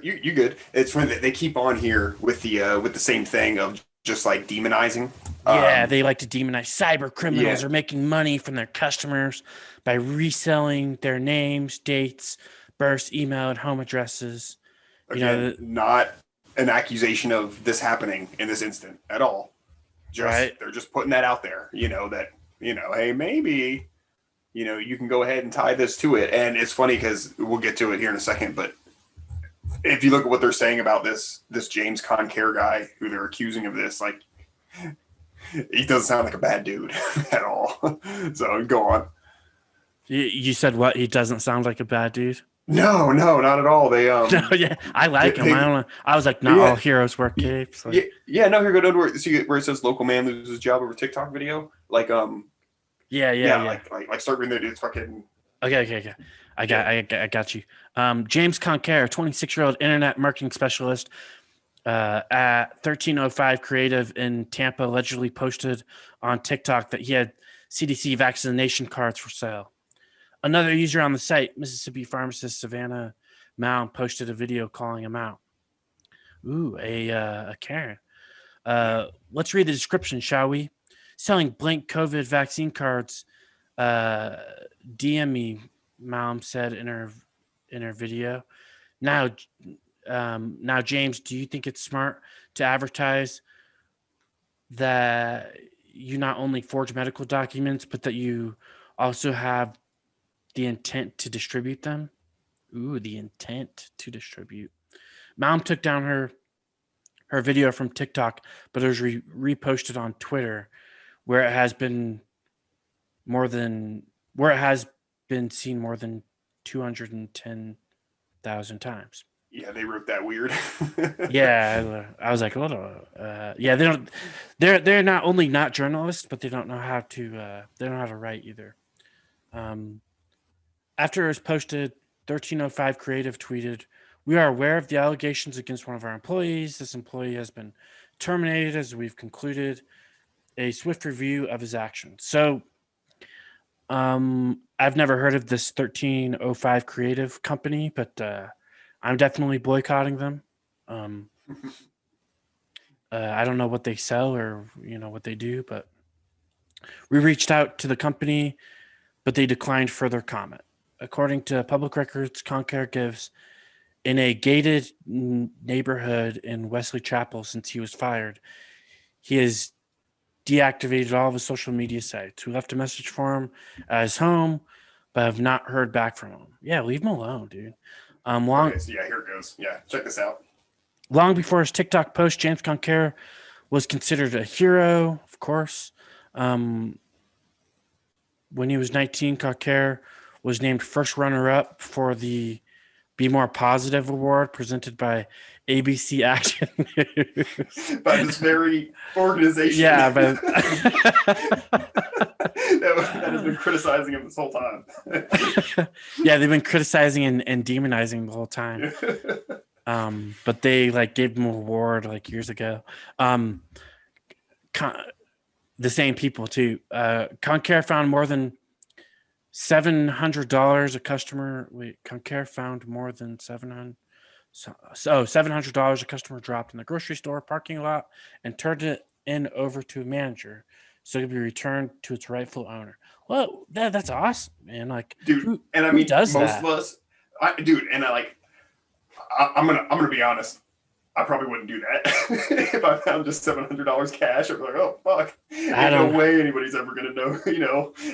You good. It's when they keep on here with the same thing of just like demonizing. Yeah, they like to demonize cyber criminals are making money from their customers by reselling their names, dates, births, email, and home addresses. Again, not an accusation of this happening in this instant at all. They're just putting that out there, hey, maybe, you can go ahead and tie this to it. And it's funny because we'll get to it here in a second, but if you look at what they're saying about this James Concare guy who they're accusing of this, like, he doesn't sound like a bad dude at all. So go on. You said what? He doesn't sound like a bad dude? No, not at all. They no, yeah, I like him. I don't know. I was like, not all heroes wear capes. Like, no, here go to see where it says local man loses his job over TikTok video. Like Yeah. Like start reading it. It's fucking. Okay. I got you. James Concare, 26-year-old internet marketing specialist at 1305 Creative in Tampa, allegedly posted on TikTok that he had CDC vaccination cards for sale. Another user on the site, Mississippi pharmacist Savannah Mound, posted a video calling him out. Ooh, a Karen. Let's read the description, shall we? Selling blank COVID vaccine cards. DM me, Mom said in her video. Now, James, do you think it's smart to advertise that you not only forge medical documents, but that you also have the intent to distribute them? Ooh, the intent to distribute. Mom took down her video from TikTok, but it was reposted on Twitter, where it has been seen more than 210,000 times. Yeah, they wrote that weird. Yeah, I was like, yeah, they don't. They're not only not journalists, but they don't know how to. They don't know how to write either. After it was posted, 1305 Creative tweeted, "We are aware of the allegations against one of our employees. This employee has been terminated as we've concluded a swift review of his actions." So, I've never heard of this 1305 Creative company, but I'm definitely boycotting them. I don't know what they sell or what they do, but we reached out to the company, but they declined further comment. According to public records, Concare gives in a gated neighborhood in Wesley Chapel since he was fired. He has deactivated all of his social media sites. We left a message for him at his home, but have not heard back from him. Yeah, leave him alone, dude. Okay, so yeah, here it goes. Yeah, check this out. Long before his TikTok post, James Concare was considered a hero, of course. When he was 19, Concare was named first runner-up for the Be More Positive Award presented by ABC Action News. By this very organization. Yeah, but that has been criticizing him this whole time. Yeah, they've been criticizing and demonizing him the whole time. But they gave him an award years ago. The same people too. Concare found more than $700 a customer. Concare found more than $700 a customer dropped in the grocery store parking lot and turned it over to a manager, so it could be returned to its rightful owner. Well, that's awesome, man. Dude, and I mean, most of us, I'm gonna be honest. I probably wouldn't do that if I found just $700 cash. I'd be like, oh fuck, ain't no way anybody's ever gonna know.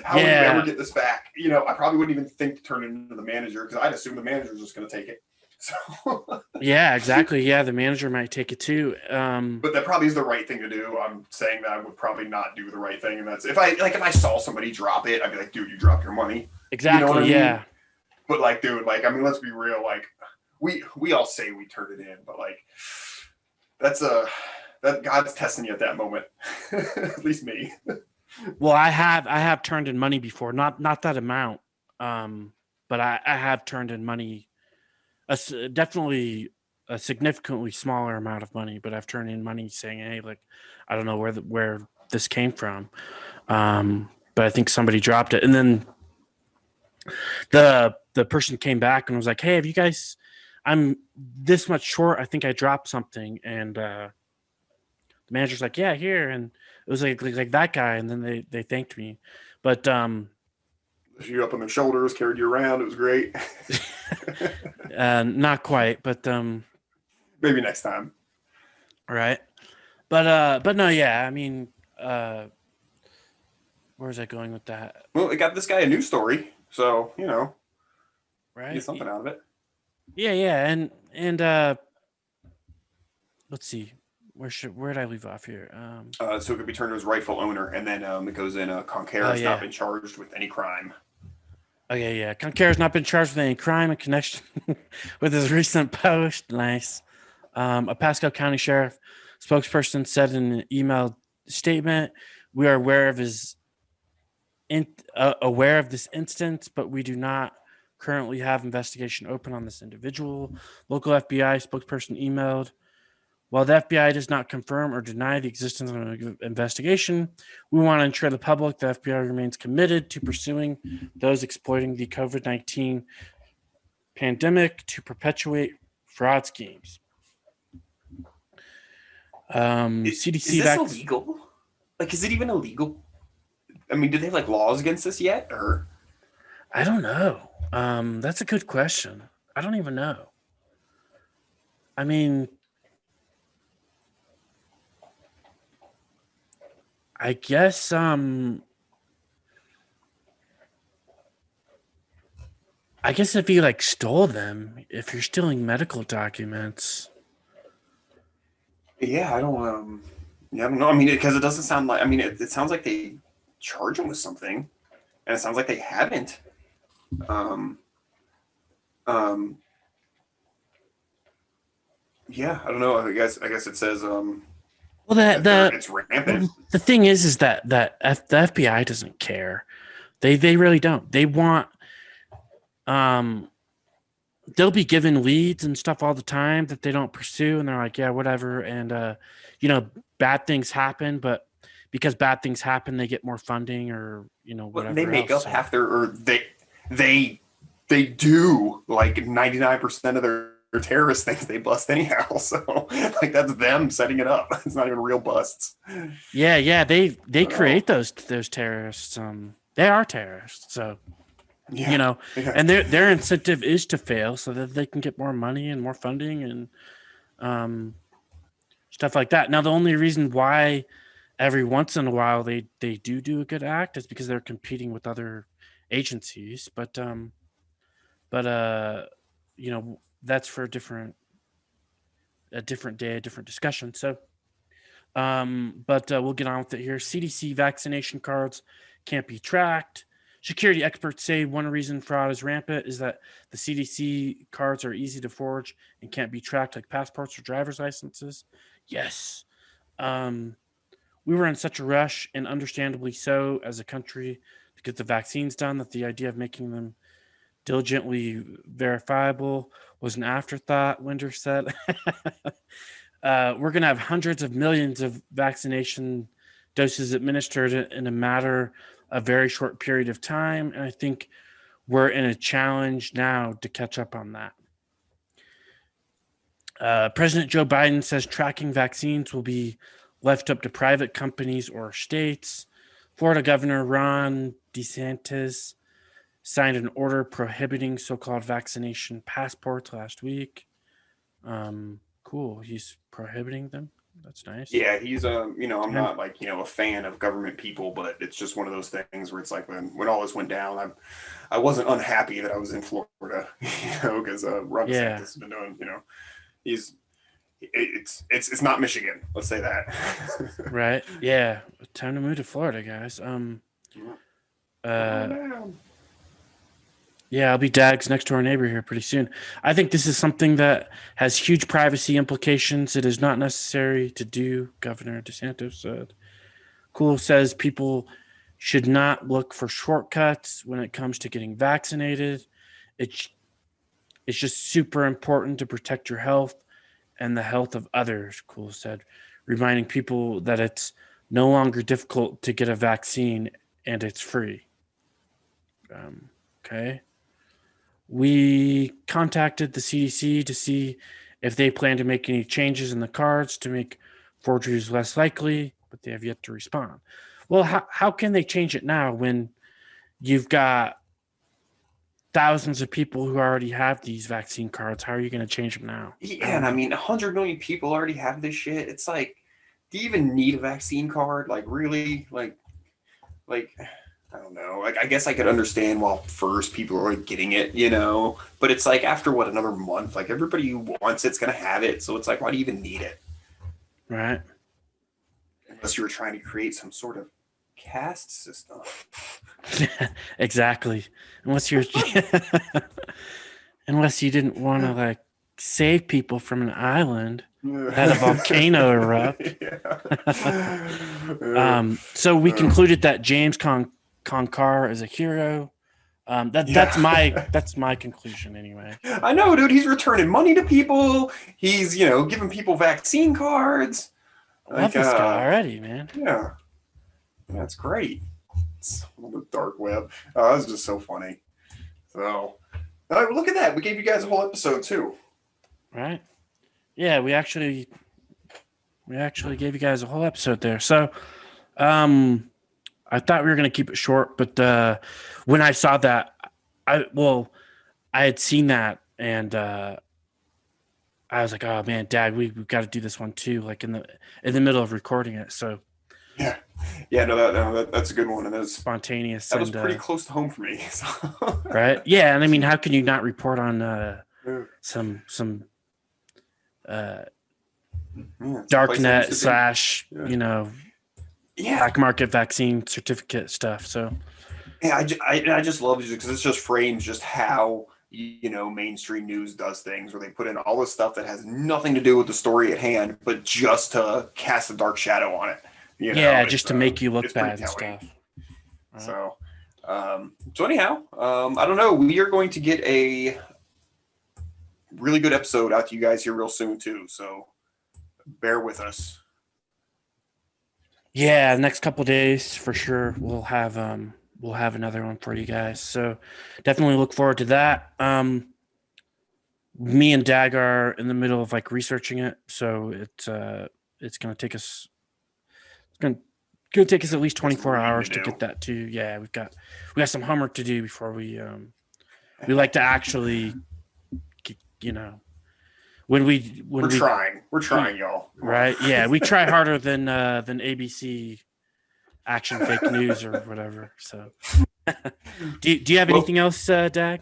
How would we ever get this back? I probably wouldn't even think to turn it into the manager because I'd assume the manager's just gonna take it. So yeah, exactly. Yeah, the manager might take it too. But that probably is the right thing to do. I'm saying that I would probably not do the right thing, and that's if I saw somebody drop it, I'd be like, dude, you dropped your money. Exactly. You know what I mean? Yeah. But dude, let's be real. We all say we turned it in, but that God's testing you at that moment. At least me. Well, I have turned in money before, not that amount, but I have turned in money, definitely a significantly smaller amount of money, but I've turned in money saying, hey, I don't know where this came from, but I think somebody dropped it, and then the person came back and was like, hey, have you guys? I'm this much short. I think I dropped something, and the manager's like, yeah, here, and it was like that guy, and then they thanked me, but lifted you up on their shoulders, carried you around. It was great. Not quite, but maybe next time. Right, but no, yeah. I mean, where's I going with that? Well, it got this guy a news story, so right, get something out of it. Yeah, and let's see, where did I leave off here? So it could be turned to his rightful owner, and then it goes in. Concare has not been charged with any crime. Okay, yeah, Concare has not been charged with any crime in connection with his recent post. Nice. A Pasco County Sheriff spokesperson said in an email statement, "We are aware of this instance, but we do not currently have investigation open on this individual." Local FBI spokesperson emailed While the FBI does not confirm or deny the existence of an investigation, we want to ensure the public the FBI remains committed to pursuing those exploiting the COVID-19 pandemic to perpetuate fraud schemes. CDC is this illegal? Like, is it even illegal? I mean, do they have like laws against this yet? Or I don't know. That's a good question. I don't even know. I mean, I guess if you like stole them, if you're stealing medical documents. yeah, I don't know. I mean, because it doesn't sound like. I mean, it sounds like they charge them with something, and it sounds like they haven't. Yeah, I don't know. I guess it says Well, it's rampant. the thing is that the FBI doesn't care. They really don't. They want they'll be given leads and stuff all the time that they don't pursue, and they're like, yeah, whatever. And bad things happen, but because bad things happen, they get more funding or whatever. They make else. up half their, or they do like 99% of their terrorist things they bust anyhow. So like that's them setting it up. It's not even real busts. Yeah. They create those terrorists. They are terrorists. So Yeah. and their incentive is to fail so that they can get more money and more funding and stuff like that. Now, the only reason why every once in a while they do a good act is because they're competing with other agencies. But that's for a different day, a different discussion. So, but we'll get on with it here. CDC vaccination cards can't be tracked. Security experts say one reason fraud is rampant is that the CDC cards are easy to forge and can't be tracked like passports or driver's licenses. Yes. We were in such a rush, and understandably so, as a country to get the vaccines done, that the idea of making them diligently verifiable was an afterthought, Winder said. We're going to have hundreds of millions of vaccination doses administered in a matter of very short period of time. And I think we're in a challenge now to catch up on that. President Joe Biden says tracking vaccines will be left up to private companies or states. Florida Governor Ron DeSantis signed an order prohibiting so-called vaccination passports last week. Cool. He's prohibiting them. That's nice. Yeah, he's I'm not like, a fan of government people, but it's just one of those things where it's like when all this went down, I wasn't unhappy that I was in Florida, because Ron DeSantis has been doing, it's not Michigan. Let's say that. Right. Yeah. Time to move to Florida, guys. Yeah, I'll be Dag's next door neighbor here pretty soon. I think this is something that has huge privacy implications. It is not necessary to do, Governor DeSantis said. Cool says people should not look for shortcuts when it comes to getting vaccinated. It's just super important to protect your health and the health of others, Cool said, reminding people that it's no longer difficult to get a vaccine and it's free. Okay. We contacted the CDC to see if they plan to make any changes in the cards to make forgeries less likely, but they have yet to respond. Well, how can they change it now when you've got thousands of people who already have these vaccine cards? How are you going to change them now? Yeah, and I mean, 100 million people already have this shit. It's like, do you even need a vaccine card? Like, really? Like, I don't know. Like, I guess I could understand while first people are like getting it, but it's like after another month, like everybody who wants it's going to have it. So it's like, why do you even need it? Right. Unless you were trying to create some sort of caste system. Exactly. Unless you didn't want to like save people from an island, had a volcano erupt. So we concluded that James Concar is a hero. That's my conclusion anyway. I know, dude. He's returning money to people. He's, giving people vaccine cards. I love this guy already, man. Yeah. That's great. It's on the dark web. Oh, that was just so funny. So, look at that. We gave you guys a whole episode too. Right? Yeah, we actually gave you guys a whole episode there. So, I thought we were gonna keep it short, but when I saw that, I had seen that, and I was like, "Oh man, Dad, we've got to do this one too!" Like in the middle of recording it. So that's a good one, and that's spontaneous. That was pretty close to home for me. So. Right? Yeah, and I mean, how can you not report on some darknet / black market vaccine certificate stuff? So yeah, I just love it because it just frames just how mainstream news does things, where they put in all this stuff that has nothing to do with the story at hand, but just to cast a dark shadow on it. Just to make you look bad and stuff. Right. So anyhow, I don't know. We are going to get a really good episode out to you guys here real soon too. So bear with us. Yeah, the next couple of days for sure. We'll have another one for you guys. So definitely look forward to that. Me and Dag are in the middle of researching it, so it's gonna take us. It's gonna take us at least 24 hours to get that too. Yeah, we got some homework to do before we like to actually, we're trying, y'all. Right? Yeah, we try harder than ABC Action Fake News or whatever. So, do you have anything else, Dag?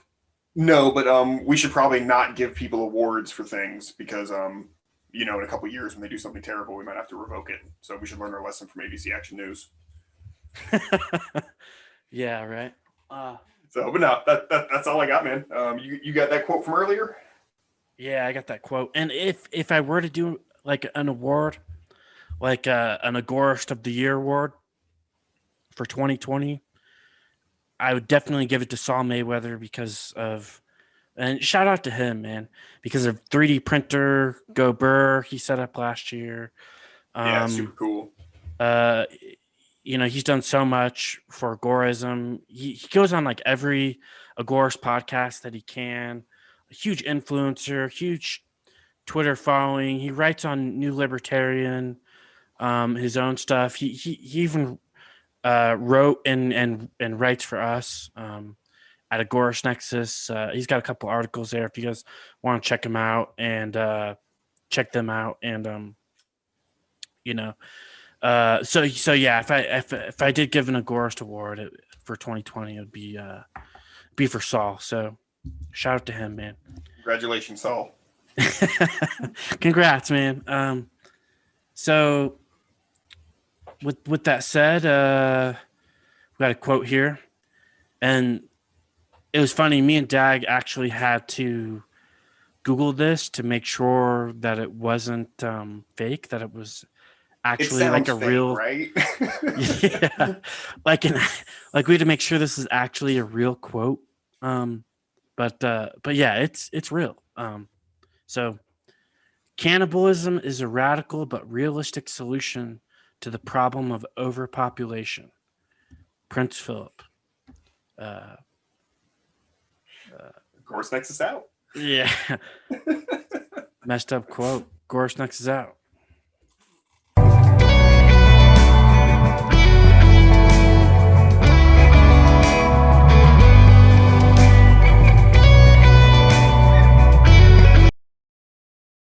No, but we should probably not give people awards for things because in a couple of years when they do something terrible, we might have to revoke it. So we should learn our lesson from ABC Action News. Yeah, right. But no, that's all I got, man. You got that quote from earlier? Yeah, I got that quote. And if I were to do an award, an Agorist of the Year award for 2020, I would definitely give it to Saul Mayweather because of, and shout out to him, man, because of 3D printer Go Burr he set up last year. Yeah, super cool. He's done so much for agorism. He goes on every Agorist podcast that he can. A huge influencer, huge Twitter following. He writes on New Libertarian, his own stuff. He even wrote and writes for us at Agorist Nexus. He's got a couple articles there if you guys want to check him out and check them out. And so yeah, if I did give an Agorist award for 2020, it would be for Saul. So shout out to him, man. Congratulations, Saul. Congrats, man. So with that said, we got a quote here, and it was funny. Me and Dag actually had to Google this to make sure that it wasn't fake, that it was actually a fake, real, right? Yeah, we had to make sure this is actually a real quote. But yeah, it's real. So cannibalism is a radical but realistic solution to the problem of overpopulation. Prince Philip. Of course, Nexus out. Yeah. Messed up quote. Agorist Nexus out.